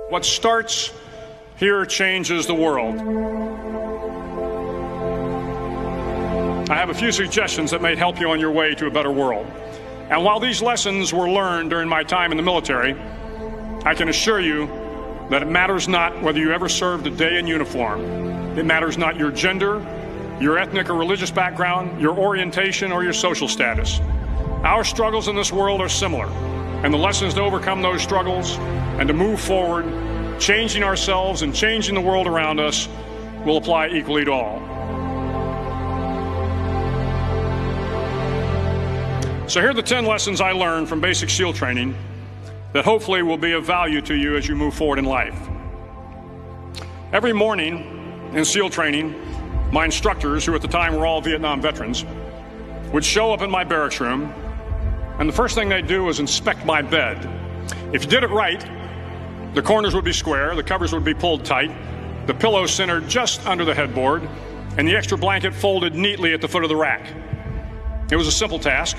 What starts here changes the world. I have a few suggestions that may help you on your way to a better world. And while these lessons were learned during my time in the military, I can assure you that it matters not whether you ever served a day in uniform. It matters not your gender, your ethnic or religious background, your orientation, or your social status. Our struggles in this world are similar, and the lessons to overcome those struggles and to move forward, changing ourselves and changing the world around us, will apply equally to all. So here are the 10 lessons I learned from basic SEAL training that hopefully will be of value to you as you move forward in life. Every morning in SEAL training, my instructors, who at the time were all Vietnam veterans, would show up in my barracks room, and the first thing they'd do was inspect my bed. If you did it right, the corners would be square, the covers would be pulled tight, the pillow centered just under the headboard, and the extra blanket folded neatly at the foot of the rack. It was a simple task,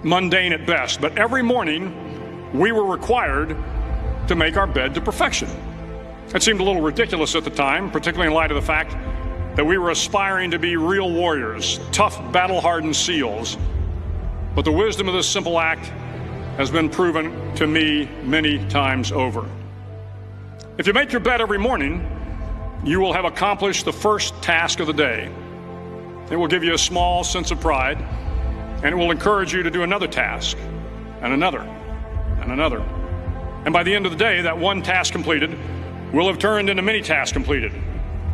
mundane at best, but every morning we were required to make our bed to perfection. It seemed a little ridiculous at the time, particularly in light of the fact that we were aspiring to be real warriors, tough, battle-hardened SEALs. But the wisdom of this simple act has been proven to me many times over. If you make your bed every morning, you will have accomplished the first task of the day. It will give you a small sense of pride, and it will encourage you to do another task, and another, and another. And by the end of the day, that one task completed will have turned into many tasks completed.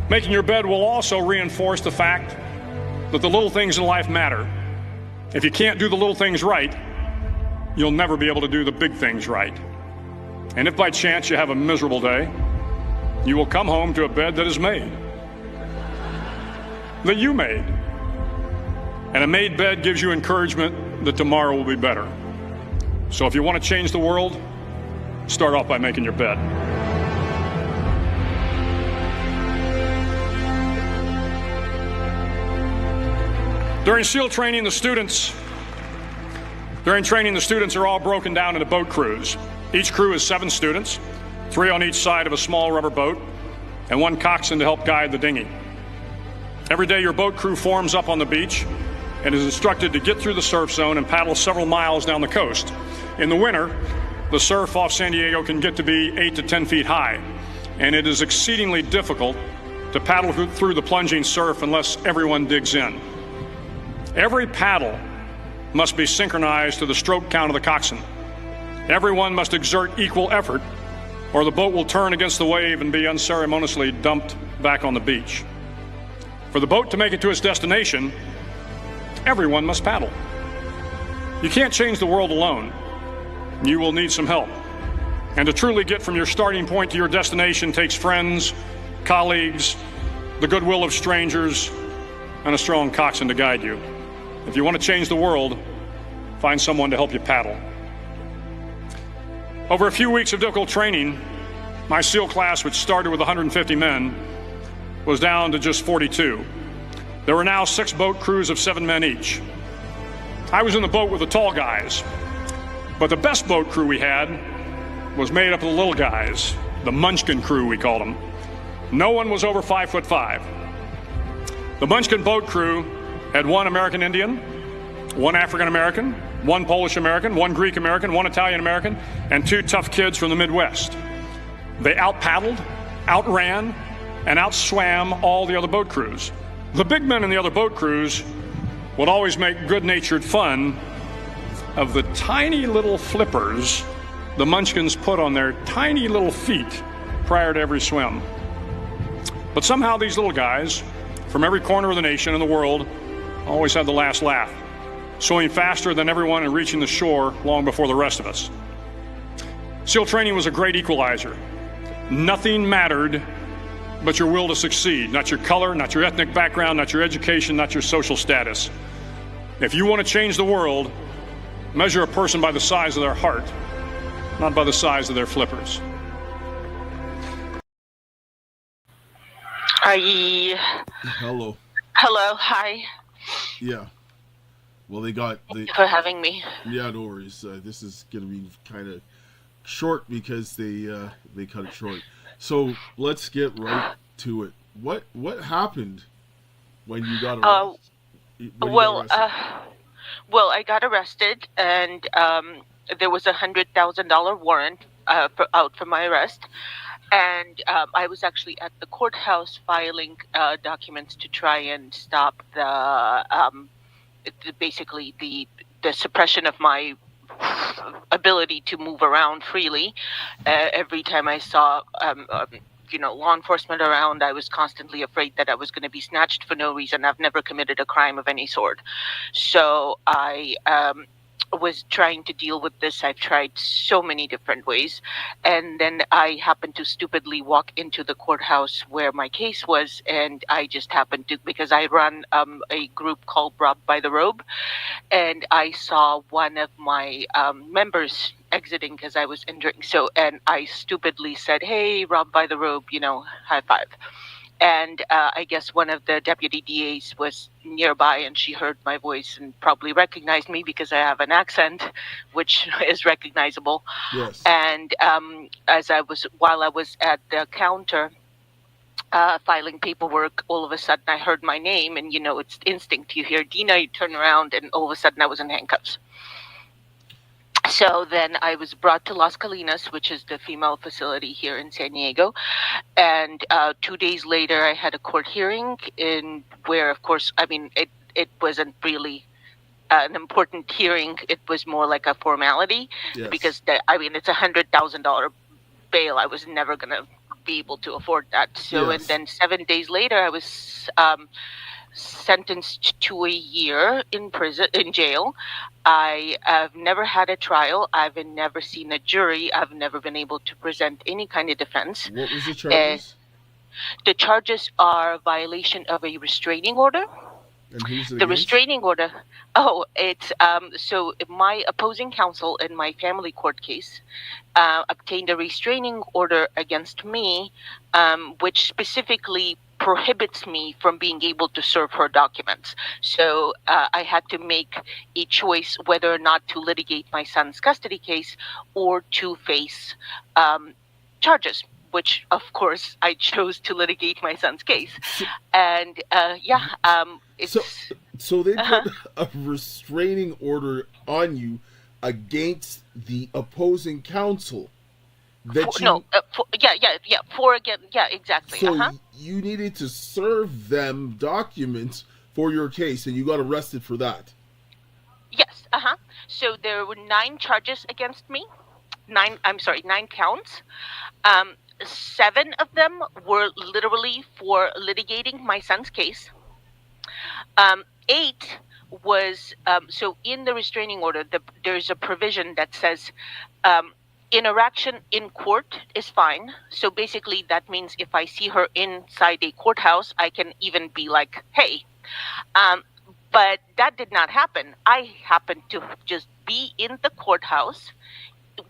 Making your bed will also reinforce the fact that the little things in life matter. If you can't do the little things right, you'll never be able to do the big things right. And if by chance you have a miserable day, you will come home to a bed that is made, that you made. And a made bed gives you encouragement that tomorrow will be better. So if you want to change the world, start off by making your bed. During SEAL training, the students are all broken down into boat crews. Each crew is 7 students, 3 on each side of a small rubber boat, and 1 coxswain to help guide the dinghy. Every day your boat crew forms up on the beach and is instructed to get through the surf zone and paddle several miles down the coast. In the winter, the surf off San Diego can get to be 8 to 10 feet high, and it is exceedingly difficult to paddle through the plunging surf unless everyone digs in. Every paddle must be synchronized to the stroke count of the coxswain. Everyone must exert equal effort, or the boat will turn against the wave and be unceremoniously dumped back on the beach. For the boat to make it to its destination, everyone must paddle. You can't change the world alone. You will need some help. And to truly get from your starting point to your destination takes friends, colleagues, the goodwill of strangers, and a strong coxswain to guide you. If you want to change the world, find someone to help you paddle. Over a few weeks of difficult training, my SEAL class, which started with 150 men, was down to just 42. There were now 6 boat crews of 7 men each. I was in the boat with the tall guys, but the best boat crew we had was made up of the little guys, the Munchkin crew, we called them. No one was over 5'5". The Munchkin boat crew had 1 American Indian, 1 African American, 1 Polish American, 1 Greek American, 1 Italian American, and 2 tough kids from the Midwest. They out-paddled, outran, and outswam all the other boat crews. The big men in the other boat crews would always make good-natured fun of the tiny little flippers the Munchkins put on their tiny little feet prior to every swim. But somehow these little guys from every corner of the nation and the world always had the last laugh, swimming faster than everyone and reaching the shore long before the rest of us. SEAL training was a great equalizer. Nothing mattered but your will to succeed, not your color, not your ethnic background, not your education, not your social status. If you want to change the world, measure a person by the size of their heart, not by the size of their flippers. Hi. Hello. Hello. Hi. Yeah. Well, they got Thank you for having me. Yeah, no worries. This is gonna be kind of short because they cut it short. So let's get right to it. What happened when you got Uh, arrested? When you got well, arrested? I got arrested, and there was $100,000 warrant out for my arrest, and I was actually at the courthouse filing documents to try and stop basically the suppression of my ability to move around freely. Every time I saw law enforcement around, I was constantly afraid that I was going to be snatched for no reason. I've never committed a crime of any sort, so I was trying to deal with this. I've tried so many different ways, and then I happened to stupidly walk into the courthouse where my case was, and I just happened to, because I run a group called Robbed by the Robe, and I saw one of my members exiting because I was entering. So, and I stupidly said, "Hey, Robbed by the Robe, high five." And I guess one of the deputy DAs was nearby, and she heard my voice and probably recognized me because I have an accent, which is recognizable. Yes. And while I was at the counter filing paperwork, all of a sudden I heard my name, and it's instinct. You hear Dina, you turn around, and all of a sudden I was in handcuffs. So then I was brought to Los Colinas, which is the female facility here in San Diego. And 2 days later, I had a court hearing where, of course, it wasn't really an important hearing. It was more like a formality. Yes. Because, it's $100,000 bail. I was never going to be able to afford that. So, Yes. And then 7 days later, I was sentenced to a year in jail. I have never had a trial. I've never seen a jury. I've never been able to present any kind of defense. What was the charges? The charges are violation of a restraining order. And who's it The against? restraining order. Oh, it's so my opposing counsel in my family court case obtained a restraining order against me, which specifically prohibits me from being able to serve her documents. So I had to make a choice whether or not to litigate my son's custody case or to face charges, which of course I chose to litigate my son's case. And it's So they put a restraining order on you against the opposing counsel. Exactly. So you needed to serve them documents for your case, and you got arrested for that. Yes. So there were 9 charges against me. 9 counts. 7 of them were literally for litigating my son's case. 8 was so in the restraining order, there's a provision that says interaction in court is fine. So basically that means if I see her inside a courthouse, I can even be like, "Hey." But that did not happen. I happened to just be in the courthouse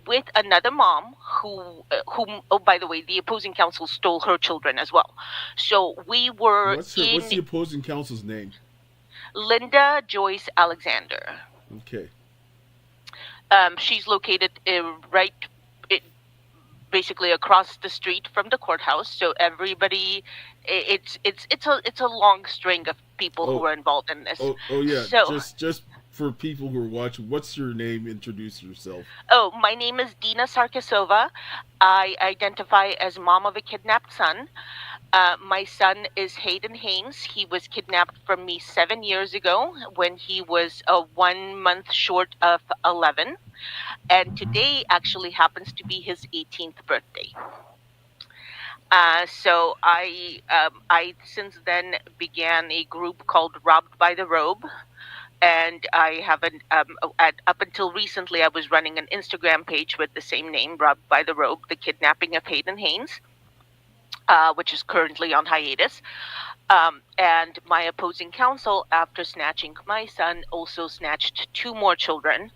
with another mom whom, oh, by the way, the opposing counsel stole her children as well. So we were What's the opposing counsel's name? Linda Joyce Alexander. Okay. She's located basically across the street from the courthouse. So everybody, it's a long string of people who are involved in this. Oh yeah. So, just for people who are watching, what's your name? Introduce yourself. Oh, my name is Dina Sarkisova. I identify as mom of a kidnapped son. My son is Hayden Haynes. He was kidnapped from me 7 years ago when he was 1 month short of 11. And today actually happens to be his 18th birthday. So I since then began a group called Robbed by the Robe. And I haven't, up until recently, I was running an Instagram page with the same name, Robbed by the Robe, the kidnapping of Hayden Haynes, which is currently on hiatus. And my opposing counsel, after snatching my son, also snatched 2 more children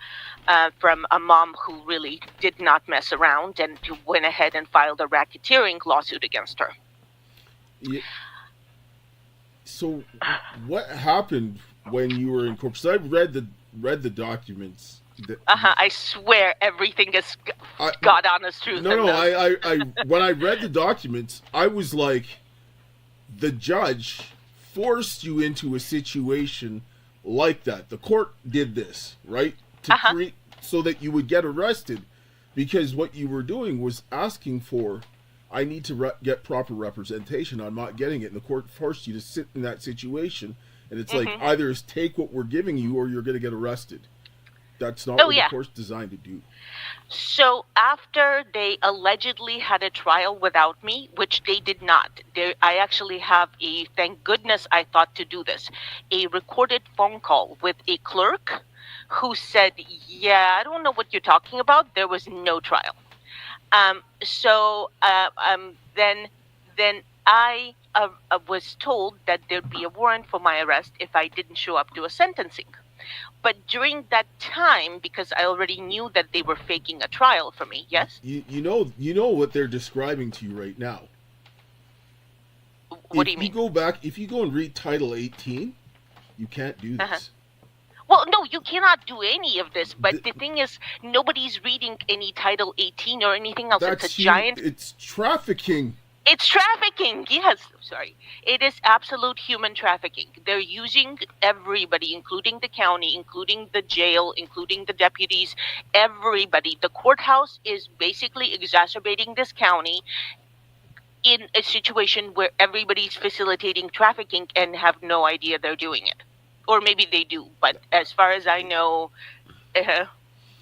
from a mom who really did not mess around and who went ahead and filed a racketeering lawsuit against her. Yeah. So what happened when you were in court? Because I read the documents I swear everything is I, God honest truth. no, no. I when I read the documents, I was like, the judge forced you into a situation like that. The court did this, right, to create so that you would get arrested, because what you were doing was asking for, I need to get proper representation. I'm not getting it, and the court forced you to sit in that situation. And it's like, either take what we're giving you or you're going to get arrested. That's not what the court's designed to do. So after they allegedly had a trial without me, which they did not, I actually have thank goodness I thought to do this, a recorded phone call with a clerk who said, yeah, I don't know what you're talking about. There was no trial. Then I was told that there'd be a warrant for my arrest if I didn't show up to a sentencing. But during that time, because I already knew that they were faking a trial for me, yes? You know what they're describing to you right now. What do you mean? If you go and read Title 18, you can't do this. Well, no, you cannot do any of this. But the thing is, nobody's reading any Title 18 or anything else. It's trafficking. It's trafficking, yes. Sorry. It is absolute human trafficking. They're using everybody, including the county, including the jail, including the deputies, everybody. The courthouse is basically exacerbating this county in a situation where everybody's facilitating trafficking and have no idea they're doing it. Or maybe they do, but as far as I know...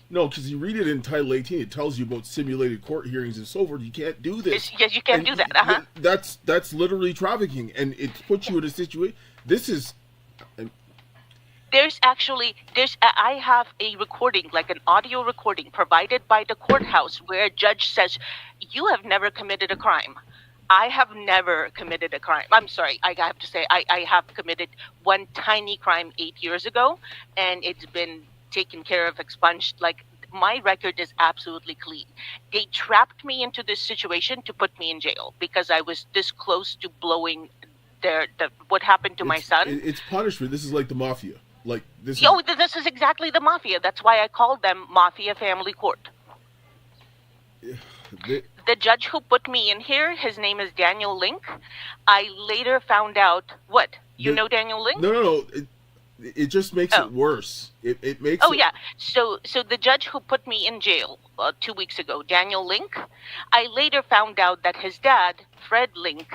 No, because you read it in Title 18, it tells you about simulated court hearings and so forth. You can't do this. Yes, you can't do that. That's literally trafficking, and it puts you in a situation. This is. I have a recording, like an audio recording, provided by the courthouse, where a judge says, "You have never committed a crime." I have never committed a crime. I'm sorry, I have to say, I have committed one tiny crime 8 years ago, and it's been taken care of, expunged. Like, my record is absolutely clean. They trapped me into this situation to put me in jail because I was this close to blowing what happened to my son. It's punishment. This is like the mafia. This is exactly the mafia. That's why I called them Mafia Family Court. The judge who put me in here, his name is Daniel Link. I later found out, you know Daniel Link? No. It just makes it worse. It makes it... yeah. So the judge who put me in jail 2 weeks ago, Daniel Link, I later found out that his dad, Fred Link,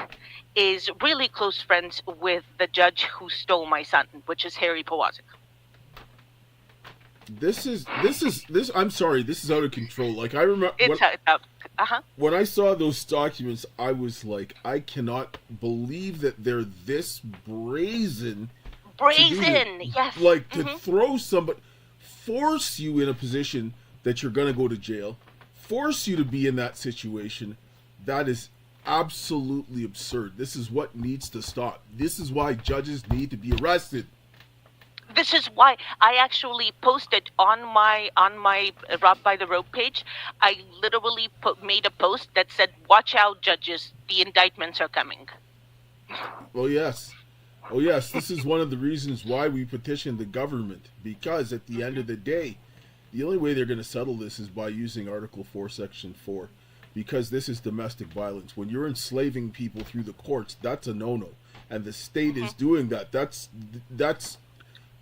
is really close friends with the judge who stole my son, which is Harry Powazik. I'm sorry, this is out of control. Like, I remember when I saw those documents, I was like, I cannot believe that they're this brazen. Yes. Like, to throw somebody, force you in a position that you're going to go to jail, force you to be in that situation. That is absolutely absurd. This is what needs to stop. This is why judges need to be arrested. This is why I actually posted on my Rob by the Rope page. I literally made a post that said, "Watch out, judges, the indictments are coming." Oh, yes. This is one of the reasons why we petitioned the government, because at the end of the day, the only way they're going to settle this is by using Article 4, Section 4, because this is domestic violence. When you're enslaving people through the courts, that's a no-no, and the state is doing that. That's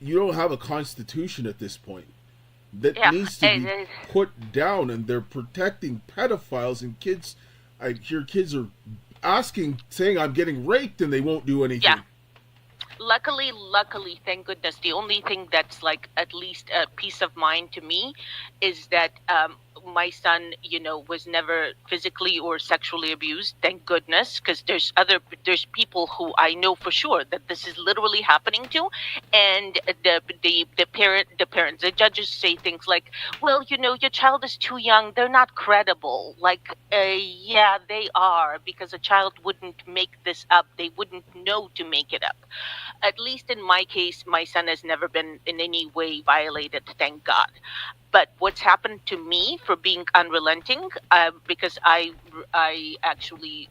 you don't have a constitution at this point. That needs to be put down, and they're protecting pedophiles and kids. I hear kids are saying I'm getting raped, and they won't do anything. Yeah. Luckily, thank goodness, the only thing that's like at least a peace of mind to me is that my son, was never physically or sexually abused. Thank goodness, because there's people who I know for sure that this is literally happening to, and the judges say things like, "Well, your child is too young. They're not credible." Like, yeah, they are, because a child wouldn't make this up. They wouldn't know to make it up. At least in my case, my son has never been in any way violated, thank God. But what's happened to me for being unrelenting, because I actually,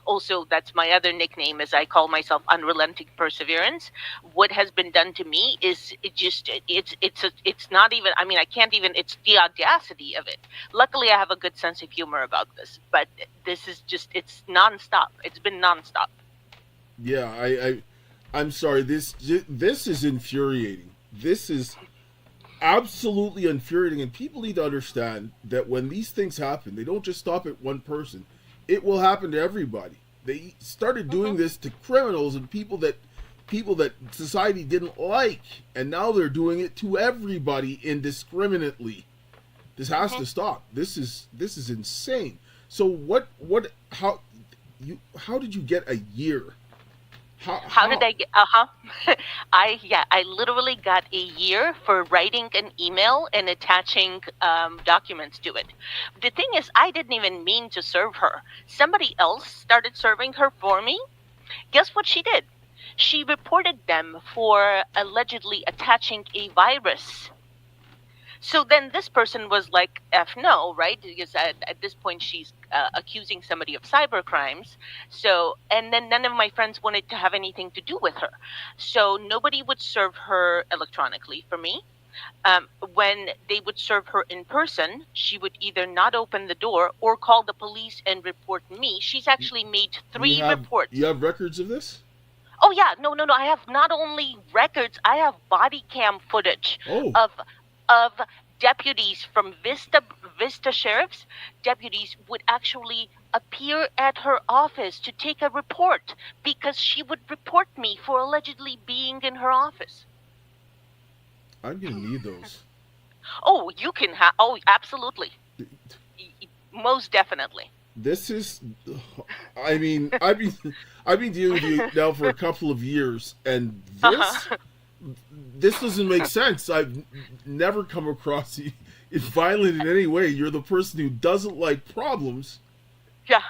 also that's my other nickname, is I call myself Unrelenting Perseverance. What has been done to me is it's not even, I mean, I can't even, it's the audacity of it. Luckily, I have a good sense of humor about this, but this is just, it's nonstop. It's been nonstop. Yeah, I'm sorry. This is infuriating. This is absolutely infuriating, and people need to understand that when these things happen, they don't just stop at one person. It will happen to everybody. They started doing this to criminals and people that society didn't like, and now they're doing it to everybody indiscriminately. This has to stop. This is insane. So how did you get a year? How did I get? I literally got a year for writing an email and attaching documents to it. The thing is, I didn't even mean to serve her. Somebody else started serving her for me. Guess what she did? She reported them for allegedly attaching a virus. So then this person was like, F no, right? Because at this point she's accusing somebody of cyber crimes. So, and then none of my friends wanted to have anything to do with her. So nobody would serve her electronically for me. When they would serve her in person, she would either not open the door or call the police and report me. She's actually made 3 reports. You have records of this? Oh yeah, no. I have not only records, I have body cam footage of deputies from Vista Sheriff's. Deputies would actually appear at her office to take a report because she would report me for allegedly being in her office. I'm gonna need those. Oh, you can have. Oh, absolutely. Most definitely. This is, I mean, I've been dealing with you now for a couple of years, and this doesn't make sense. I've never come across you violent in any way. You're the person who doesn't like problems. Yeah.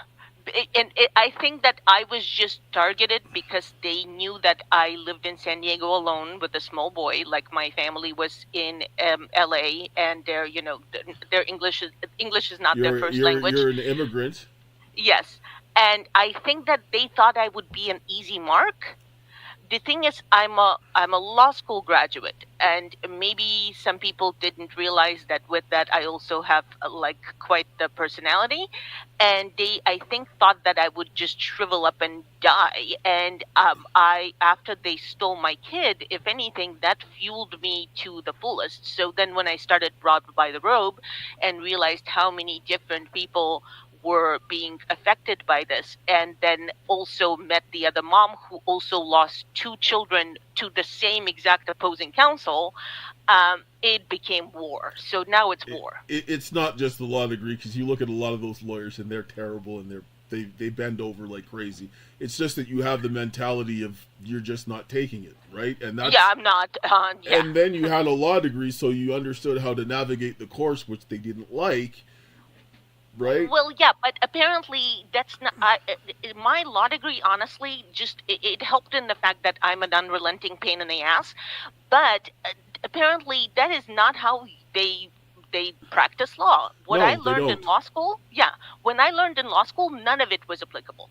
I think that I was just targeted because they knew that I lived in San Diego alone with a small boy. Like my family was in LA, and their English is not their first language. You're an immigrant. Yes, and I think that they thought I would be an easy mark. The thing is, I'm a law school graduate, and maybe some people didn't realize that with that I also have quite the personality, and they, I think, thought that I would just shrivel up and die. And after they stole my kid, if anything, that fueled me to the fullest. So then when I started Robbed by the Robe and realized how many different people were being affected by this, and then also met the other mom who also lost 2 children to the same exact opposing counsel, it became war. So now it's war. It's not just the law degree, because you look at a lot of those lawyers and they're terrible and they bend over like crazy. It's just that you have the mentality of you're just not taking it, right? And that's, I'm not. Yeah. And then you had a law degree, so you understood how to navigate the course, which they didn't like. Right? Well, yeah, but apparently that's not my law degree. Honestly, just it helped in the fact that I'm an unrelenting pain in the ass. But apparently, that is not how they practice law. What I learned in law school, when I learned in law school, none of it was applicable.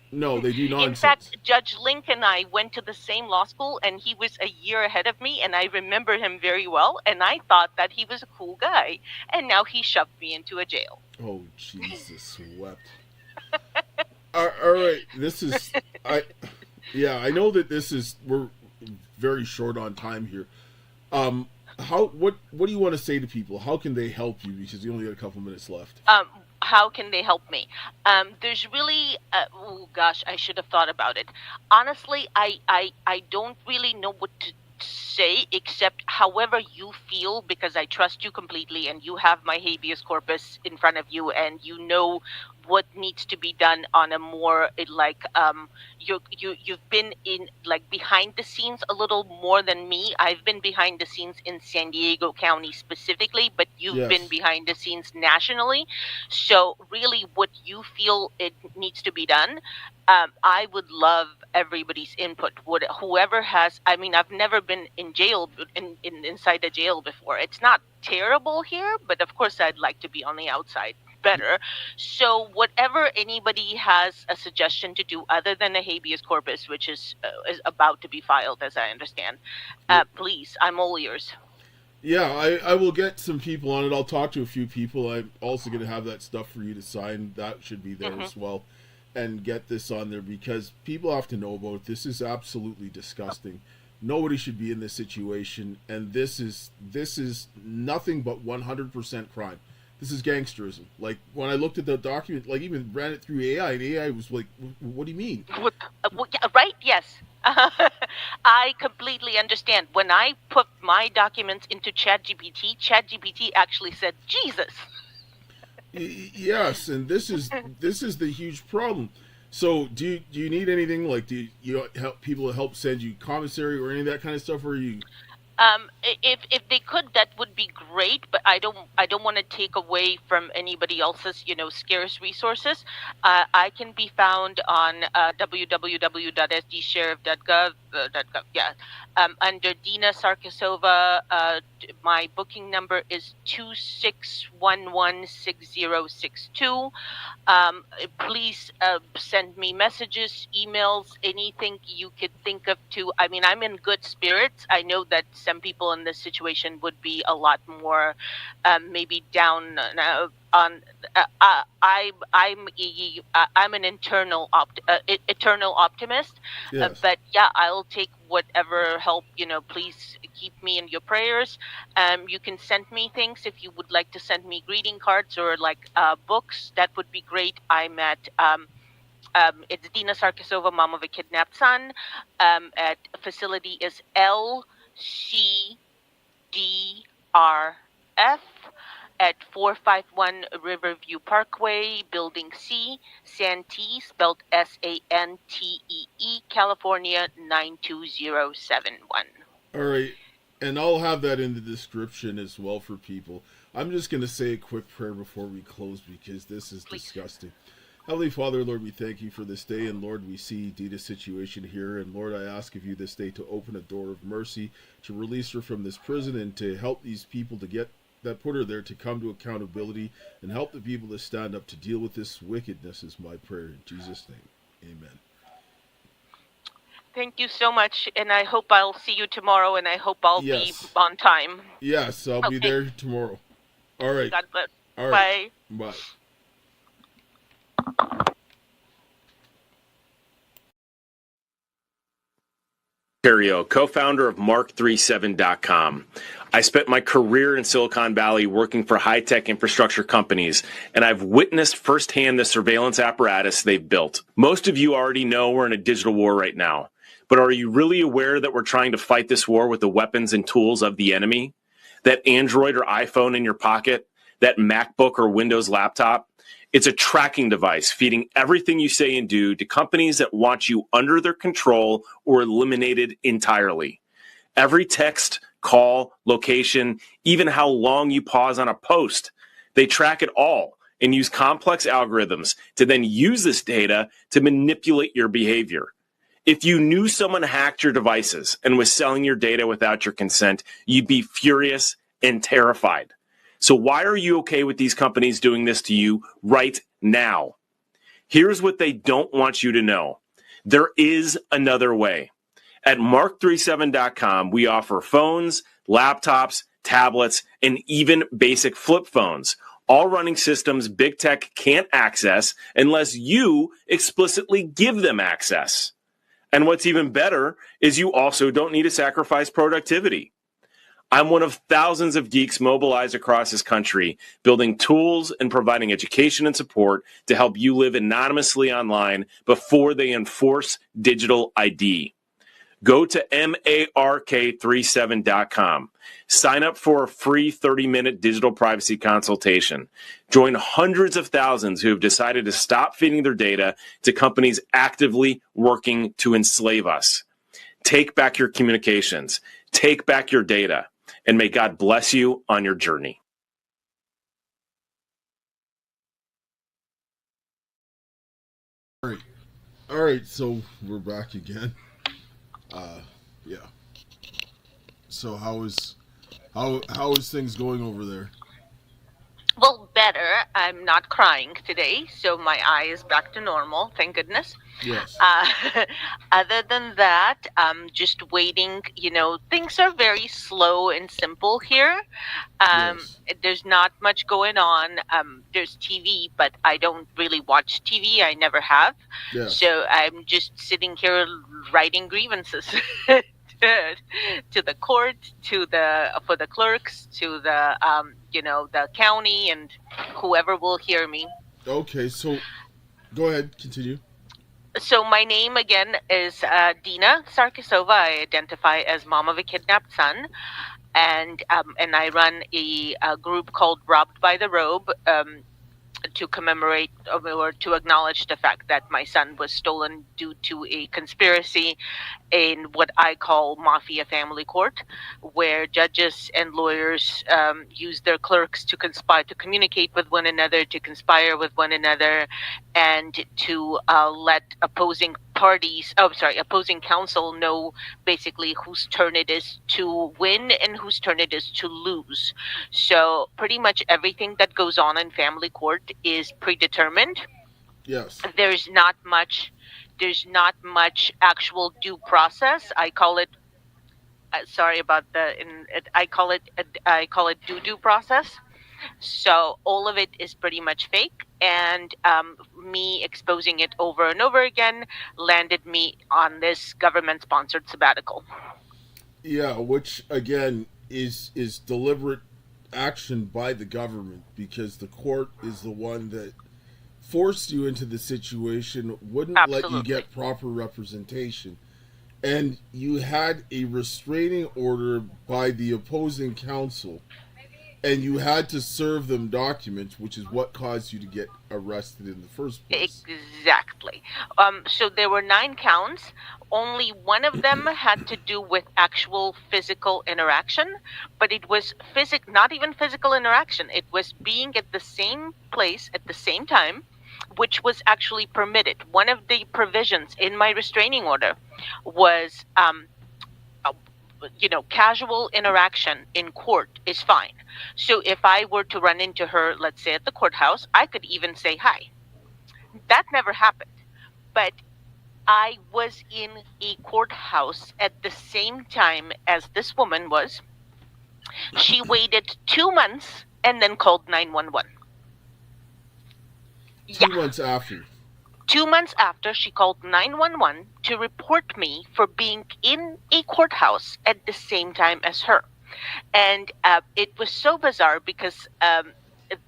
No, they do nonsense. In fact, Judge Link and I went to the same law school, and he was a year ahead of me, and I remember him very well, and I thought that he was a cool guy, and now he shoved me into a jail. Oh, Jesus wept. All right, I know that we're very short on time here. What do you want to say to people? How can they help you? Because you only got a couple minutes left. How can they help me? There's really, I should have thought about it. Honestly, I don't really know what to say except however you feel, because I trust you completely and you have my habeas corpus in front of you and you know what needs to be done on a more you've been in behind the scenes a little more than me. I've been behind the scenes in San Diego County specifically, but you've been behind the scenes nationally. So really what you feel it needs to be done, I would love everybody's input. Whoever has, I mean, I've never been in jail, inside a jail before. It's not terrible here, but of course I'd like to be on the outside. better. So whatever anybody has a suggestion to do other than a habeas corpus, which is about to be filed, as I understand, please, I'm all ears. Yeah, I will get some people on it. I'll talk to a few people. I'm also going to have that stuff for you to sign. That should be there as well. And get this on there because people have to know about it. This is absolutely disgusting. Nobody should be in this situation. And this is nothing but 100% crime. This is gangsterism. Like, when I looked at the document, like, even ran it through AI, and AI was like, what do you mean? Right? Yes. I completely understand. When I put my documents into ChatGPT actually said, Jesus. Yes, and this is the huge problem. So, do you need anything? Like, do you help people to help send you commissary or any of that kind of stuff? Or are you? If they could, that would be great. But I don't want to take away from anybody else's, scarce resources. I can be found on www.sdsheriff.gov. Yeah, under Dina Sarkisova. My booking number is 26116062. Please send me messages, emails, anything you could think of. I mean, I'm in good spirits. I know that some people in this situation would be a lot more maybe down on. I'm an eternal optimist. Yes. But yeah, I'll take whatever help. Please keep me in your prayers. You can send me things if you would like to send me greeting cards or like books. That would be great. I'm at it's Dina Sarkisova, mom of a kidnapped son. At facility is LCDRF at 451 Riverview Parkway, Building C, Santee, spelled SANTEE, California 92071. All right, and I'll have that in the description as well for people. I'm just going to say a quick prayer before we close because this is disgusting. Heavenly Father, Lord, we thank you for this day, and Lord, we see Dina's situation here, and Lord, I ask of you this day to open a door of mercy, to release her from this prison, and to help these people to get that put her there to come to accountability, and help the people to stand up to deal with this wickedness is my prayer. In Jesus' name, amen. Thank you so much, and I hope I'll see you tomorrow, and I hope I'll be on time. Yes, I'll be there tomorrow. All right. God bless. All right. Bye. Ontario, co-founder of Mark37.com. I spent my career in Silicon Valley working for high-tech infrastructure companies, and I've witnessed firsthand the surveillance apparatus they've built. Most of you already know we're in a digital war right now, but are you really aware that we're trying to fight this war with the weapons and tools of the enemy? That Android or iPhone in your pocket, that MacBook or Windows laptop, it's a tracking device feeding everything you say and do to companies that want you under their control or eliminated entirely. Every text, call, location, even how long you pause on a post, they track it all and use complex algorithms to then use this data to manipulate your behavior. If you knew someone hacked your devices and was selling your data without your consent, you'd be furious and terrified. So why are you okay with these companies doing this to you right now? Here's what they don't want you to know. There is another way. At Mark37.com, we offer phones, laptops, tablets, and even basic flip phones, all running systems big tech can't access unless you explicitly give them access. And what's even better is you also don't need to sacrifice productivity. I'm one of thousands of geeks mobilized across this country, building tools and providing education and support to help you live anonymously online before they enforce digital ID. Go to mark37.com. Sign up for a free 30-minute digital privacy consultation. Join hundreds of thousands who have decided to stop feeding their data to companies actively working to enslave us. Take back your communications. Take back your data. And may God bless you on your journey. All right, so we're back again. Yeah. So how is things going over there? Well, better. I'm not crying today, so my eye is back to normal, thank goodness. Yes. Other than that, just waiting. Things are very slow and simple here. Yes. There's not much going on. There's TV, but I don't really watch TV. I never have. Yes. So I'm just sitting here writing grievances to the court, for the clerks, to the county, and whoever will hear me. Okay, so go ahead, continue. So my name again is Dina Sarkisova. I identify as mom of a kidnapped son, and I run a group called Robbed by the Robe, to commemorate or to acknowledge the fact that my son was stolen due to a conspiracy in what I call mafia family court, where judges and lawyers use their clerks to conspire, to communicate with one another, to conspire with one another, and to let opposing counsel know basically whose turn it is to win and whose turn it is to lose. So pretty much everything that goes on in family court is predetermined. Yes. There's not much actual due process. I call it sorry about I call it due process. So all of it is pretty much fake, and me exposing it over and over again landed me on this government-sponsored sabbatical. Yeah, which again is deliberate action by the government, because the court is the one that forced you into the situation, wouldn't Absolutely. let you get proper representation, and you had a restraining order by the opposing counsel, and you had to serve them documents, which is what caused you to get arrested in the first place. Exactly. So there were 9 counts. Only one of them had to do with actual physical interaction, but it was not even physical interaction. It was being at the same place at the same time, which was actually permitted. One of the provisions in my restraining order was casual interaction in court is fine. So if I were to run into her, let's say at the courthouse, I could even say hi. That never happened. But I was in a courthouse at the same time as this woman was. She waited 2 months and then called 911. 2 months after. 2 months after, she called 911 to report me for being in a courthouse at the same time as her. And it was so bizarre because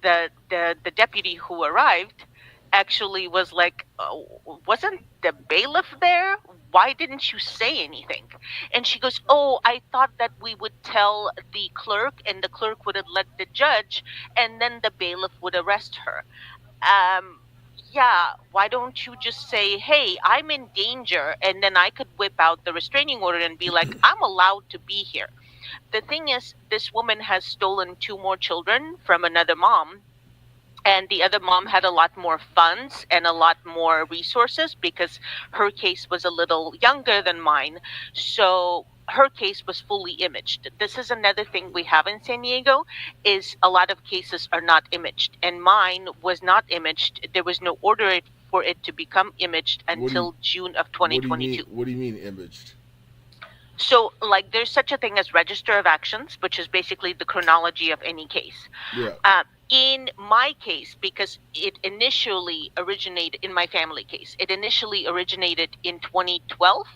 the deputy who arrived actually was like, wasn't the bailiff there? Why didn't you say anything? And she goes, I thought that we would tell the clerk, and the clerk would let the judge, and then the bailiff would arrest her. Yeah, why don't you just say, hey, I'm in danger, and then I could whip out the restraining order and be like, I'm allowed to be here. The thing is, this woman has stolen 2 more children from another mom, and the other mom had a lot more funds and a lot more resources because her case was a little younger than mine. So her case was fully imaged. This is another thing we have in San Diego, is a lot of cases are not imaged, and mine was not imaged. There was no order for it to become imaged until June of 2022. What do you mean imaged? So, there's such a thing as register of actions, which is basically the chronology of any case. Yeah. In my case, because it initially originated in my family case, it initially originated in 2012.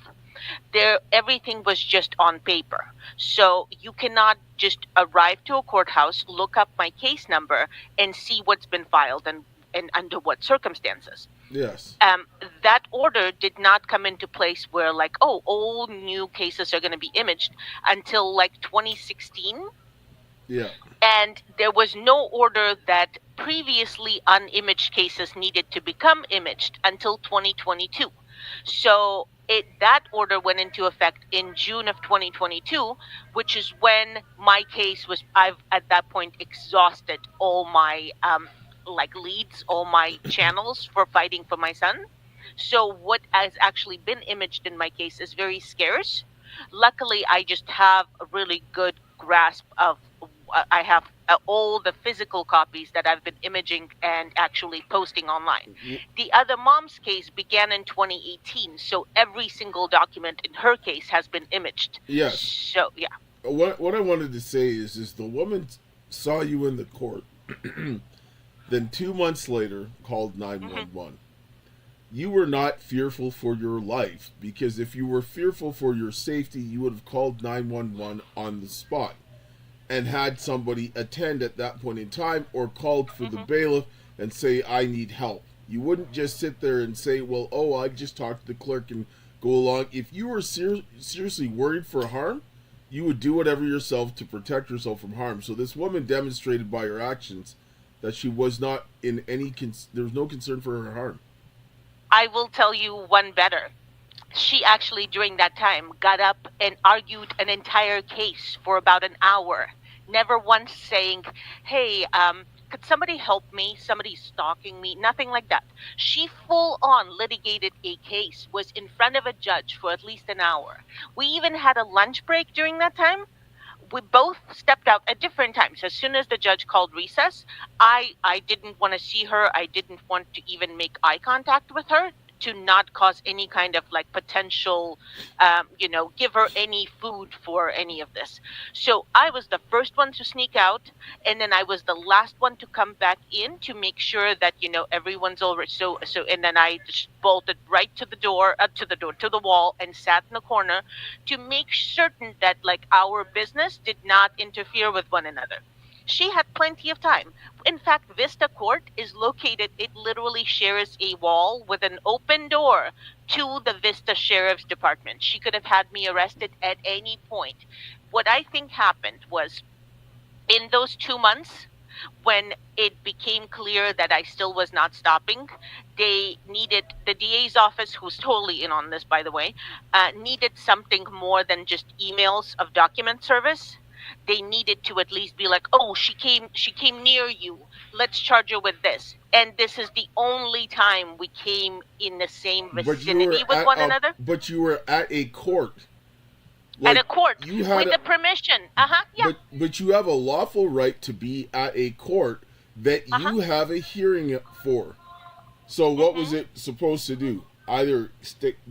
Everything was just on paper. So you cannot just arrive to a courthouse, look up my case number, and see what's been filed and under what circumstances. Yes. That order did not come into place where all new cases are going to be imaged until 2016. Yeah. And there was no order that previously unimaged cases needed to become imaged until 2022. So that order went into effect in June of 2022, which is when my case was, I've at that point exhausted all my leads, all my channels for fighting for my son. So what has actually been imaged in my case is very scarce. Luckily, I just have a really good grasp of, I have all the physical copies that I've been imaging and actually posting online. The other mom's case began in 2018, so every single document in her case has been imaged. Yes. So, yeah. What I wanted to say is the woman saw you in the court, then 2 months later called 911. You were not fearful for your life, because if you were fearful for your safety, you would have called 911 on the spot and had somebody attend at that point in time, or called for the bailiff and say, I need help. You wouldn't just sit there and say, well, I just talked to the clerk and go along. If you were seriously worried for harm, you would do whatever yourself to protect yourself from harm. So this woman demonstrated by her actions that she was not in any, there was no concern for her harm. I will tell you one better. She actually, during that time, got up and argued an entire case for about an hour. Never once saying, hey, could somebody help me? Somebody's stalking me. Nothing like that. She full on litigated a case, was in front of a judge for at least an hour. We even had a lunch break during that time. We both stepped out at different times. As soon as the judge called recess, I didn't want to see her. I didn't want to even make eye contact with her, to not cause any kind of like potential, give her any food for any of this. So I was the first one to sneak out, and then I was the last one to come back in to make sure that, everyone's over. So, and then I just bolted right to the door, to the wall, and sat in the corner to make certain that like our business did not interfere with one another. She had plenty of time. In fact, Vista Court is located, it literally shares a wall with an open door to the Vista Sheriff's Department. She could have had me arrested at any point. What I think happened was, in those 2 months, when it became clear that I still was not stopping, they needed, the DA's office, who's totally in on this, by the way, needed something more than just emails of document service. They needed to at least be like, oh, she came near you. Let's charge her with this. And this is the only time we came in the same vicinity with one another. But you were at a court. At a court, with the permission. Yeah. But you have a lawful right to be at a court that you have a hearing for. So what was it supposed to do? Either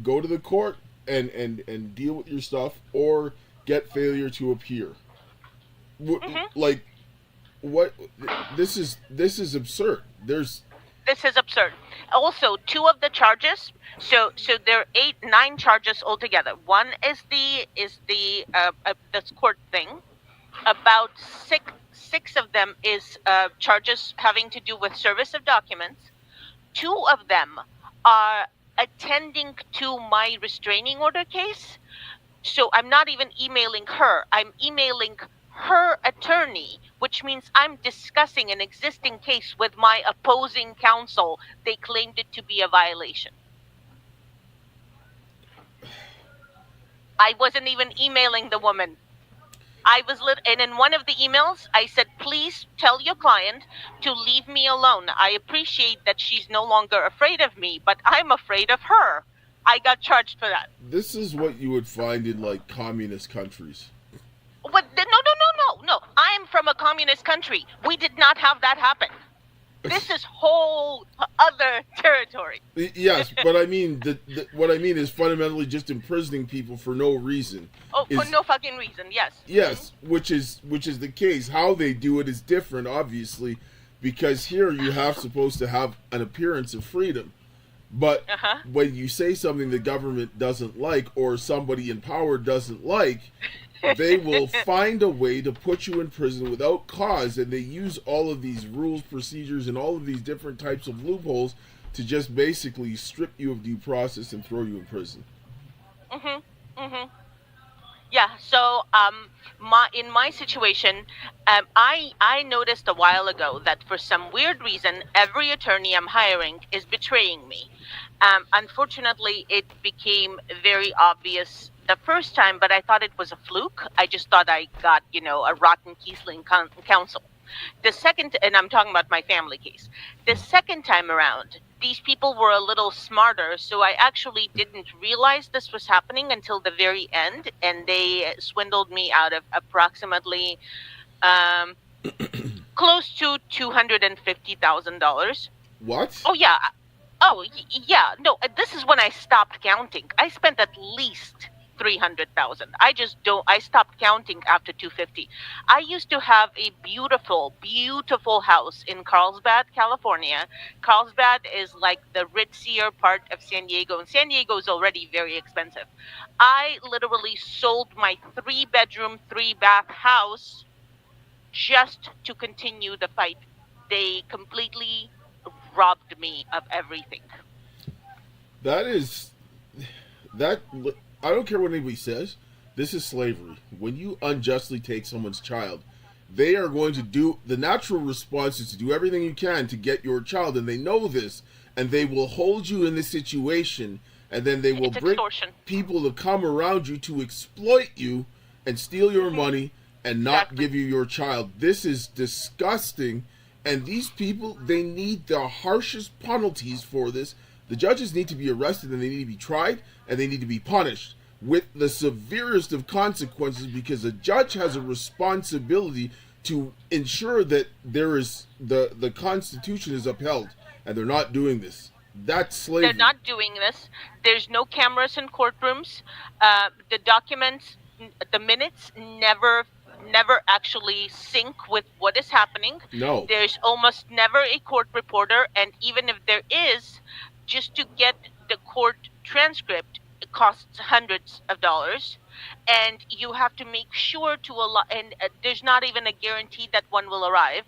go to the court and deal with your stuff, or get failure to appear. Like, what? This is absurd. This is absurd. Also, 2 of the charges. So there are 9 charges altogether. One is the court thing. About six of them is charges having to do with service of documents. 2 of them are attending to my restraining order case. So I'm not even emailing her. I'm emailing her attorney, which means I'm discussing an existing case with my opposing counsel. They claimed it to be a violation. I wasn't even emailing the woman. And in one of the emails, I said, please tell your client to leave me alone. I appreciate that she's no longer afraid of me, but I'm afraid of her. I got charged for that. This is what you would find in like communist countries. But no. I'm from a communist country. We did not have that happen. This is whole other territory. Yes, but I mean, what I mean is fundamentally just imprisoning people for no reason. Oh, for no fucking reason, yes. Yes, which is the case. How they do it is different, obviously, because here you have supposed to have an appearance of freedom. But when you say something the government doesn't like, or somebody in power doesn't like, they will find a way to put you in prison without cause, and they use all of these rules, procedures, and all of these different types of loopholes to just basically strip you of due process and throw you in prison. Yeah, so in my situation, I noticed a while ago that for some weird reason, every attorney I'm hiring is betraying me. Unfortunately, it became very obvious the first time, but I thought it was a fluke. I just thought I got, a rotten Kiesling counsel. The second, and I'm talking about my family case. The second time around, these people were a little smarter, so I actually didn't realize this was happening until the very end, and they swindled me out of approximately Close to $250,000. What? Oh yeah. Yeah. No, this is when I stopped counting. I spent at least 300,000. I stopped counting after 250. I used to have a beautiful, beautiful house in Carlsbad, California. Carlsbad is like the ritzier part of San Diego, and San Diego is already very expensive. I literally sold my 3-bedroom, 3-bath house just to continue the fight. They completely robbed me of everything. That is that. I don't care what anybody says. This is slavery. When you unjustly take someone's child, they are going to do the natural response is to do everything you can to get your child, and they know this, and they will hold you in this situation, and then they will bring people to come around you to exploit you and steal your money and not give you your child. This is disgusting, and these people, they need the harshest penalties for this. The judges need to be arrested, and they need to be tried, and they need to be punished with the severest of consequences, because a judge has a responsibility to ensure that there is the Constitution is upheld, and they're not doing this. That's slavery. They're not doing this. There's no cameras in courtrooms. The documents, the minutes never actually sync with what is happening. No. There's almost never a court reporter, and even if there is, just to get the court transcript, it costs hundreds of dollars, and you have to make sure to allow, and there's not even a guarantee that one will arrive.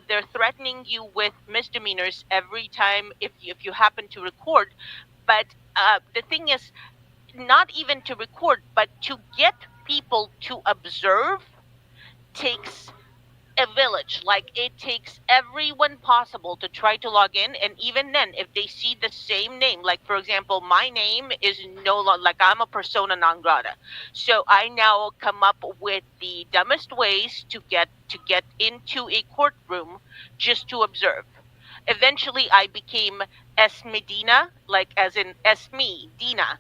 They're threatening you with misdemeanors every time if you happen to record. But the thing is, not even to record, but to get people to observe takes a village. Like, it takes everyone possible to try to log in, and even then, if they see the same name, like for example, my name is no longer, like, I'm a persona non grata, so I now come up with the dumbest ways to get into a courtroom just to observe. Eventually I became Medina, like as in me, Dina.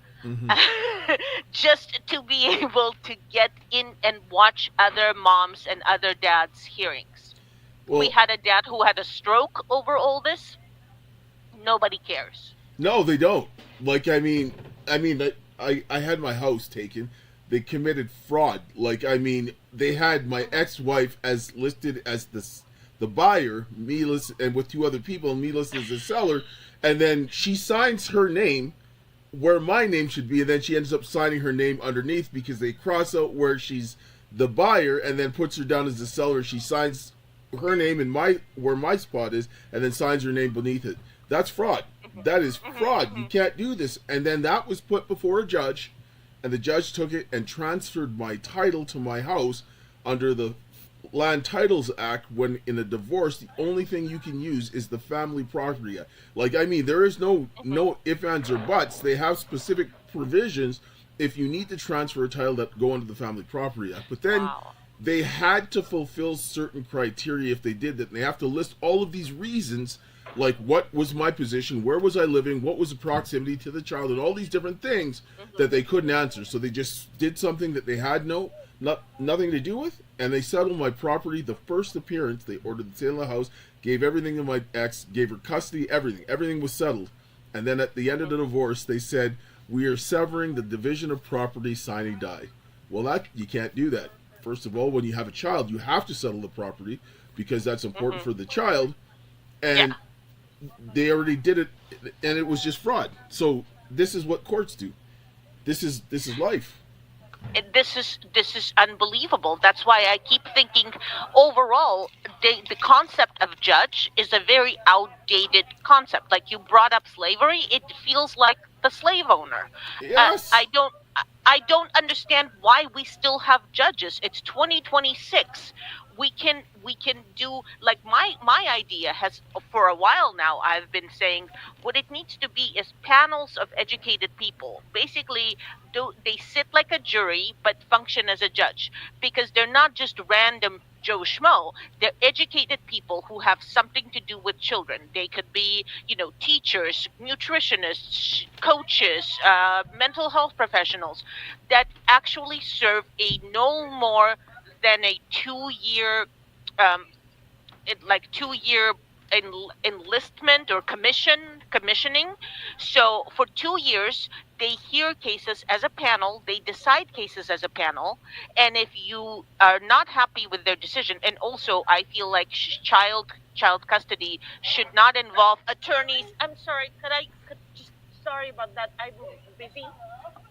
Just to be able to get in and watch other moms and other dads' hearings. Well, we had a dad who had a stroke over all this. Nobody cares. No, they don't. Like, I had my house taken. They committed fraud. Like, they had my ex-wife as listed as the buyer, me listed, and with 2 other people, and me listed as the seller, and then she signs her name where my name should be, and then she ends up signing her name underneath because they cross out where she's the buyer and then puts her down as the seller. She signs her name in where my spot is and then signs her name beneath it. That's fraud. That is fraud. You can't do this. And then that was put before a judge, and the judge took it and transferred my title to my house under the Land Titles Act, when in a divorce, the only thing you can use is the family property act. Like, there is no ifs, ands, or buts. They have specific provisions if you need to transfer a title that go under the family property act. But then they had to fulfill certain criteria if they did that. And they have to list all of these reasons, like what was my position, where was I living, what was the proximity to the child, and all these different things that they couldn't answer. So they just did something that they had nothing to do with, and they settled my property. The first appearance, they ordered the sale of the house, gave everything to my ex, gave her custody, everything was settled. And then at the end of the divorce, they said, we are severing the division of property, signing die. Well, that you can't do that. First of all, when you have a child, you have to settle the property because that's important for the child, and they already did it, and it was just fraud. So this is what courts do. This is life. This is unbelievable. That's why I keep thinking, overall, the concept of judge is a very outdated concept. Like, you brought up slavery, it feels like the slave owner. Yes. I don't understand why we still have judges. It's 2026. We can do, like, my idea has, for a while now, I've been saying what it needs to be is panels of educated people. Basically, they sit like a jury but function as a judge, because they're not just random Joe Schmo. They're educated people who have something to do with children. They could be, teachers, nutritionists, coaches, mental health professionals that actually serve a no more than a 2-year like 2 year enlistment or commissioning. So for 2 years, they hear cases as a panel, they decide cases as a panel, and if you are not happy with their decision, and also I feel like child custody should not involve attorneys. I'm sorry, sorry about that. I'm busy.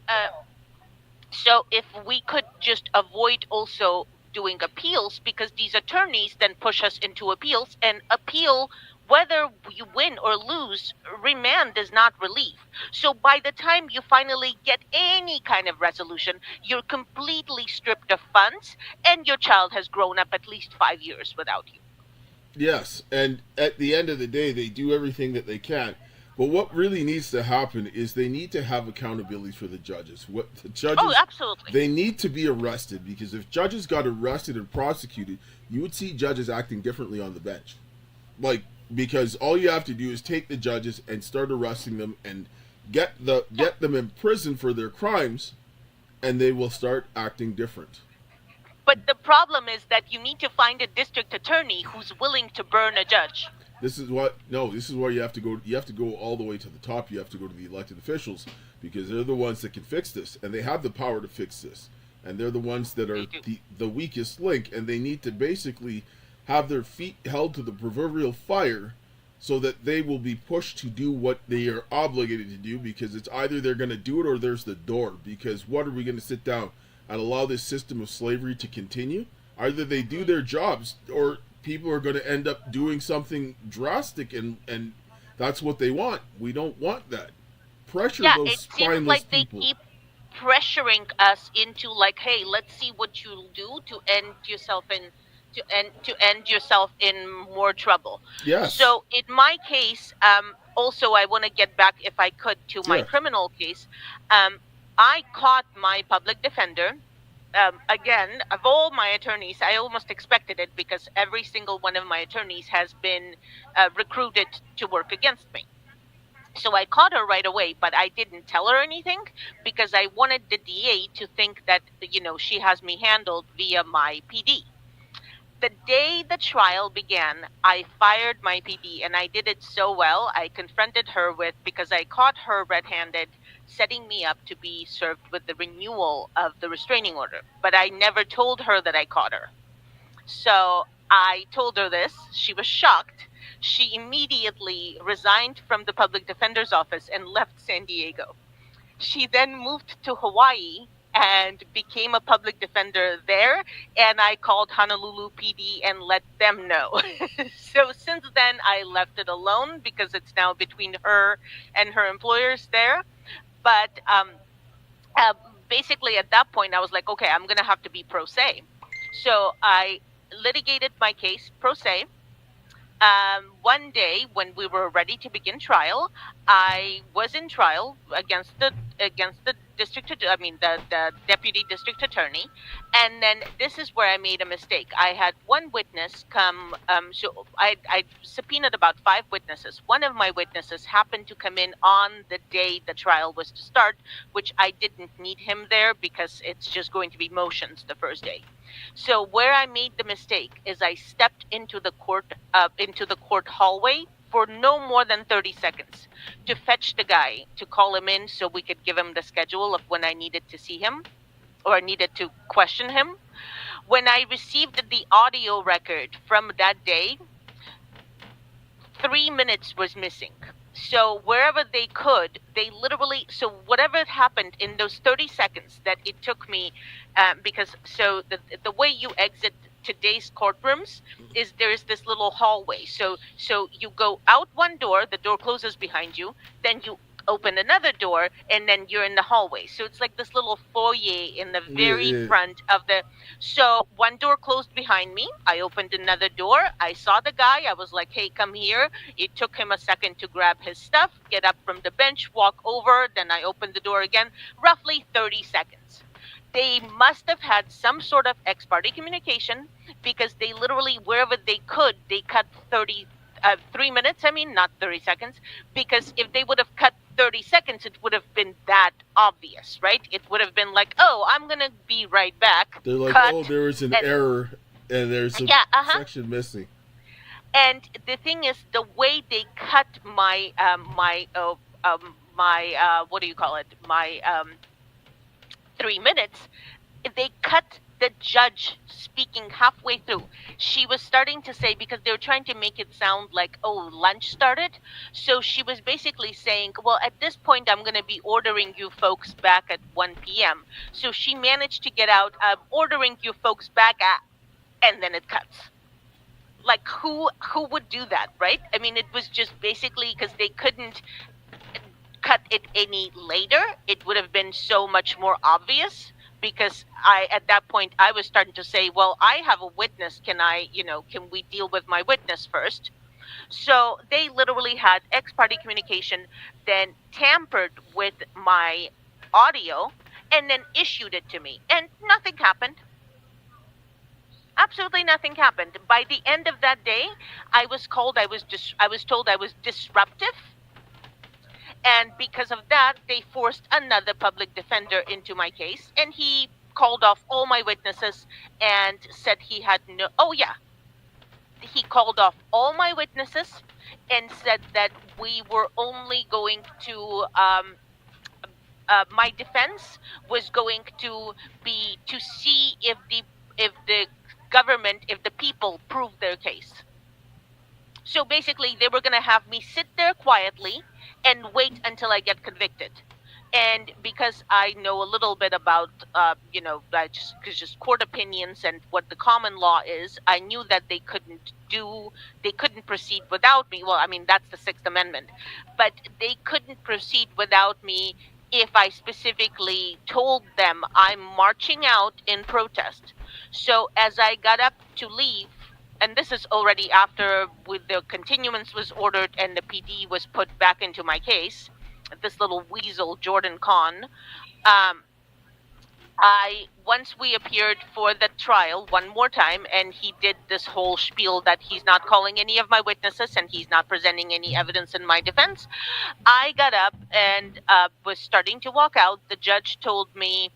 Uh, so if we could just avoid also doing appeals, because these attorneys then push us into appeals, and appeal, whether you win or lose, remand is not relief. So by the time you finally get any kind of resolution, you're completely stripped of funds, and your child has grown up at least 5 years without you. Yes, and at the end of the day, they do everything that they can. But what really needs to happen is they need to have accountability for the judges. What the judges, Oh, absolutely. they need to be arrested, because if judges got arrested and prosecuted, you would see judges acting differently on the bench. Like, because all you have to do is take the judges and start arresting them and get them in prison for their crimes, and they will start acting different. But the problem is that you need to find a district attorney who's willing to burn a judge. This is why you have to go. You have to go all the way to the top. You have to go to the elected officials, because they're the ones that can fix this, and they have the power to fix this. And they're the ones that are the weakest link, and they need to basically have their feet held to the proverbial fire, so that they will be pushed to do what they are obligated to do. Because it's either they're going to do it or there's the door. Because what are we going to sit down and allow this system of slavery to continue? Either they do their jobs, or people are going to end up doing something drastic, and that's what they want. We don't want that. Pressure those spineless people. Yeah, it seems like they keep pressuring us into like, hey, let's see what you'll do to end yourself in more trouble. Yes. So in my case, also I want to get back, if I could, to my criminal case. I caught my public defender. Again, of all my attorneys, I almost expected it, because every single one of my attorneys has been recruited to work against me. So I caught her right away, but I didn't tell her anything, because I wanted the DA to think that, she has me handled via my PD. The day the trial began, I fired my PD, and I did it so well. I confronted her because I caught her red-handed, setting me up to be served with the renewal of the restraining order. But I never told her that I caught her. So I told her this. She was shocked. She immediately resigned from the public defender's office and left San Diego. She then moved to Hawaii and became a public defender there, and I called Honolulu PD and let them know. So since then, I left it alone, because it's now between her and her employers there. But basically at that point, I was like, okay, I'm going to have to be pro se. So I litigated my case pro se. One day when we were ready to begin trial, I was in trial against the deputy district attorney, and then this is where I made a mistake. I had one witness come. So I subpoenaed about 5 witnesses. One of my witnesses happened to come in on the day the trial was to start, which I didn't need him there, because it's just going to be motions the first day. So where I made the mistake is I stepped into the court hallway for no more than 30 seconds to fetch the guy, to call him in so we could give him the schedule of when I needed to see him or needed to question him. When I received the audio record from that day, 3 minutes was missing. So wherever they could, they literally, so whatever happened in those 30 seconds that it took me, because so the way you exit today's courtrooms is there's this little hallway. So you go out one door, the door closes behind you, then you open another door, and then you're in the hallway. So it's like this little foyer in the very front of the, so one door closed behind me. I opened another door. I saw the guy. I was like, hey, come here. It took him a second to grab his stuff, get up from the bench, walk over. Then I opened the door again, roughly 30 seconds. They must have had some sort of ex parte communication, because they literally, wherever they could, they cut 3 minutes, not 30 seconds, because if they would have cut 30 seconds, it would have been that obvious, right? It would have been like, oh, I'm going to be right back. They're like, cut, oh, there was an error. and there's a Yeah, section missing. And the thing is, the way they cut my what do you call it? My 3 minutes. They cut the judge speaking halfway through. She was starting to say, because they were trying to make it sound like, oh, lunch started. So she was basically saying, well, at this point, I'm going to be ordering you folks back at 1 p.m. So she managed to get out, ordering you folks back at, and then it cuts. Like, who would do that, right? I mean, it was just basically because they couldn't cut it any later. It would have been so much more obvious, because at that point I was starting to say, well, I have a witness. Can we deal with my witness first? So they literally had ex-parte communication, then tampered with my audio, and then issued it to me, and nothing happened. Absolutely nothing happened. By the end of that day, I was told I was disruptive, and because of that, they forced another public defender into my case, and he called off all my witnesses and said he had no. Oh yeah, he called off all my witnesses and said that we were only going to. My defense was going to be to see if the government, if the people proved their case. So basically, they were going to have me sit there quietly and wait until I get convicted. And because I know a little bit about, just court opinions and what the common law is, I knew that they couldn't proceed without me. Well, I mean, that's the Sixth Amendment. But they couldn't proceed without me if I specifically told them I'm marching out in protest. So as I got up to leave, and this is already after with the continuance was ordered and the PD was put back into my case, this little weasel, Jordan Kahn, once we appeared for the trial one more time, and he did this whole spiel that he's not calling any of my witnesses and he's not presenting any evidence in my defense, I got up and was starting to walk out. The judge told me,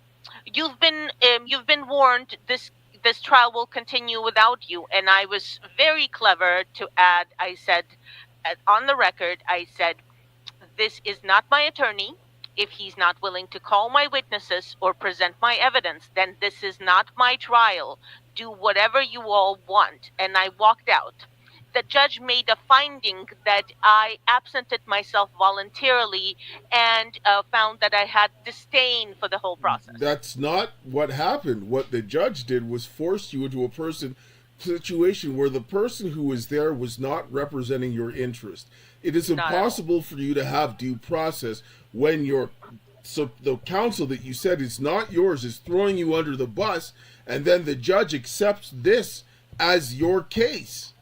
"You've been warned. This trial will continue without you." And I was very clever to add. I said, on the record, I said, "This is not my attorney. If he's not willing to call my witnesses or present my evidence, then this is not my trial. Do whatever you all want." And I walked out. The judge made a finding that I absented myself voluntarily and found that I had disdain for the whole process. That's not what happened. What the judge did was force you into a situation where the person who was there was not representing your interest. It is impossible for you to have due process when the counsel that you said is not yours is throwing you under the bus, and then the judge accepts this as your case.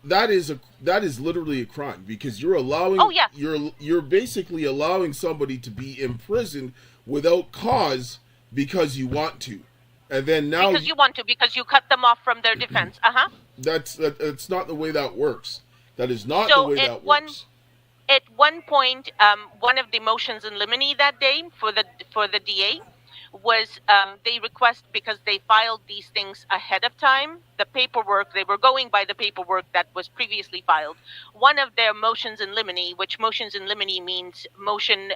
That is literally a crime, because you're allowing you're basically allowing somebody to be imprisoned without cause because you want to. And then now because you want to, because you cut them off from their defense. That's not the way that works. That is not the way that works. At one point, one of the motions in limine that day for the DA was they request, because they filed these things ahead of time, the paperwork, they were going by the paperwork that was previously filed. One of their motions in limine, which motions in limine means motion,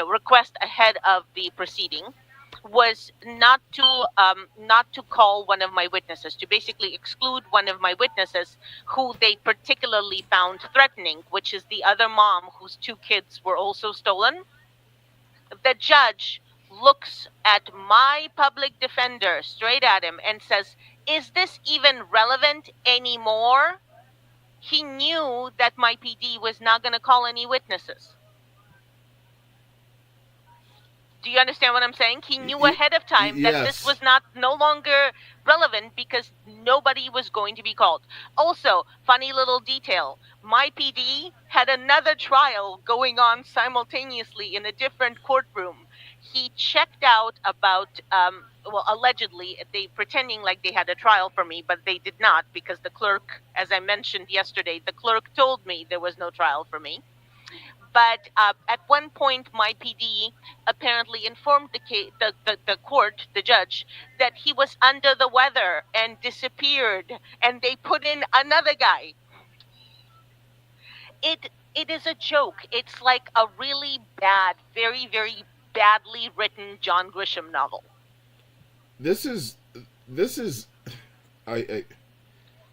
request ahead of the proceeding, was not to call one of my witnesses, to basically exclude one of my witnesses who they particularly found threatening, which is the other mom whose 2 kids were also stolen. The judge looks at my public defender straight at him and says, "Is this even relevant anymore?" He knew that my PD was not going to call any witnesses. Do you understand what I'm saying? He knew ahead of time that this was no longer relevant because nobody was going to be called. Also, funny little detail, my PD had another trial going on simultaneously in a different courtroom. He checked out about, allegedly, they pretending like they had a trial for me, but they did not, because the clerk, as I mentioned yesterday, the clerk told me there was no trial for me. But at one point, my PD apparently informed the court, the judge, that he was under the weather and disappeared, and they put in another guy. It is a joke. It's like a really bad, very, very badly written John Grisham novel. This is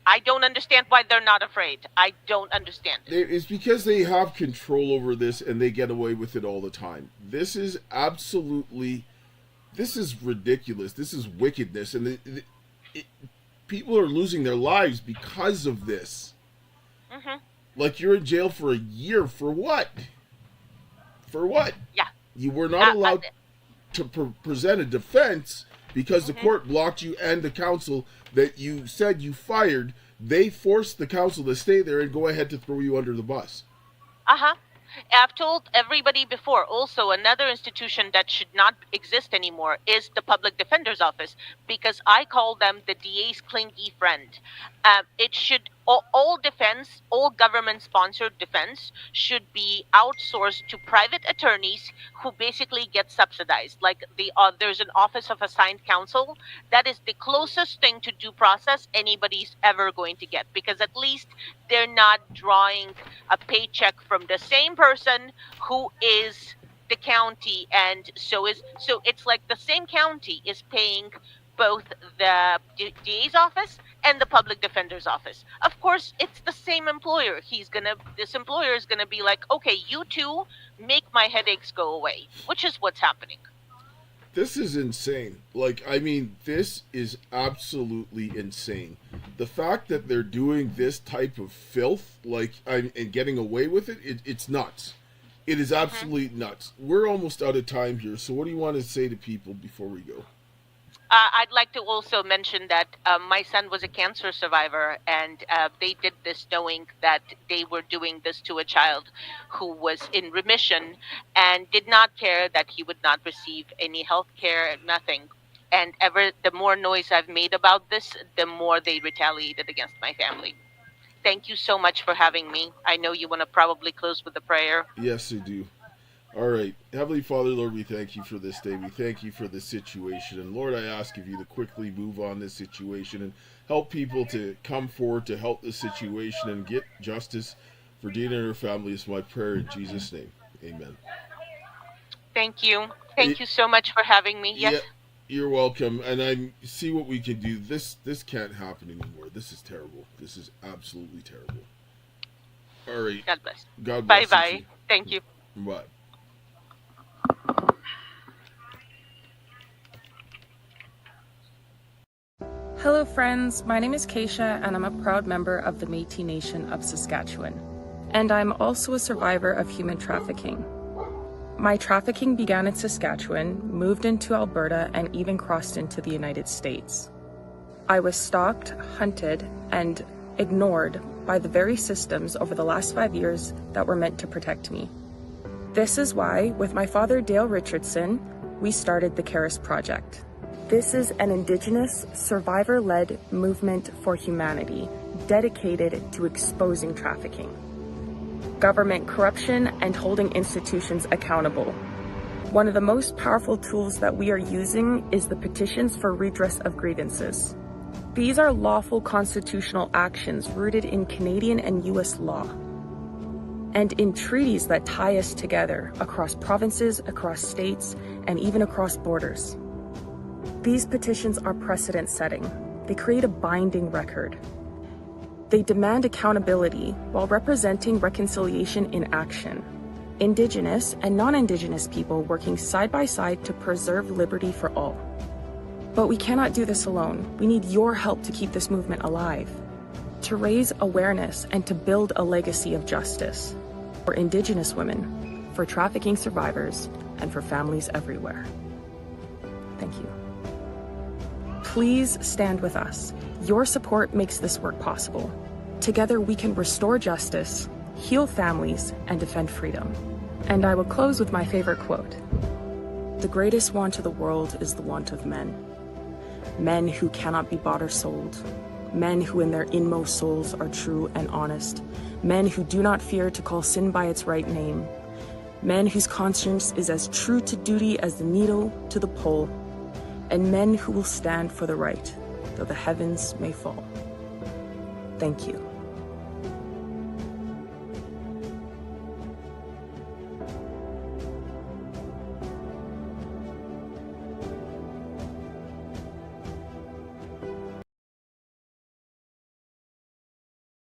I don't understand why they're not afraid. I don't understand. It's because they have control over this and they get away with it all the time. This is ridiculous. This is wickedness, and people are losing their lives because of this. Mm-hmm. Like, you're in jail for a year for what? For what? Yeah. You were not allowed to present a defense because the court blocked you, and the counsel that you said you fired, they forced the counsel to stay there and go ahead to throw you under the bus. I've told everybody before, also another institution that should not exist anymore is the public defender's office, because I call them the DA's clingy friend. It should, all defense, all government-sponsored defense should be outsourced to private attorneys who basically get subsidized. Like there's an office of assigned counsel. That is the closest thing to due process anybody's ever going to get, because at least they're not drawing a paycheck from the same person who is the county, and so it's like the same county is paying both the DA's office and the public defender's office. Of course, it's the same employer. This employer is gonna be like, okay, you two make my headaches go away, which is what's happening. This is insane. Like, I mean, this is absolutely insane. The fact that they're doing this type of filth, and getting away with it, it's nuts. It is absolutely nuts. We're almost out of time here, so what do you want to say to people before we go? I'd like to also mention that my son was a cancer survivor, and they did this knowing that they were doing this to a child who was in remission and did not care that he would not receive any health care, nothing. And the more noise I've made about this, the more they retaliated against my family. Thank you so much for having me. I know you want to probably close with a prayer. Yes, I do. All right. Heavenly Father, Lord, we thank you for this day. We thank you for this situation. And Lord, I ask of you to quickly move on this situation and help people to come forward to help this situation and get justice for Dina and her family is my prayer in Jesus' name. Amen. Thank you. Thank you so much for having me. Yes. Yeah, you're welcome. And I see what we can do. This can't happen anymore. This is terrible. This is absolutely terrible. All right. God bless. God bless. Bye-bye. Thank you. Bye. Hello friends, my name is Keisha and I'm a proud member of the Métis Nation of Saskatchewan. And I'm also a survivor of human trafficking. My trafficking began in Saskatchewan, moved into Alberta, and even crossed into the United States. I was stalked, hunted, and ignored by the very systems over the last 5 years that were meant to protect me. This is why, with my father Dale Richardson, we started the Caris Project. This is an Indigenous, survivor-led movement for humanity dedicated to exposing trafficking, government corruption, and holding institutions accountable. One of the most powerful tools that we are using is the petitions for redress of grievances. These are lawful constitutional actions rooted in Canadian and US law, and in treaties that tie us together across provinces, across states, and even across borders. These petitions are precedent-setting. They create a binding record. They demand accountability while representing reconciliation in action. Indigenous and non-Indigenous people working side by side to preserve liberty for all. But we cannot do this alone. We need your help to keep this movement alive, to raise awareness and to build a legacy of justice for Indigenous women, for trafficking survivors, and for families everywhere. Thank you. Please stand with us. Your support makes this work possible. Together we can restore justice, heal families, and defend freedom. And I will close with my favorite quote. The greatest want of the world is the want of men. Men who cannot be bought or sold. Men who in their inmost souls are true and honest. Men who do not fear to call sin by its right name. men whose conscience is as true to duty as the needle to the pole, and men who will stand for the right, though the heavens may fall. Thank you.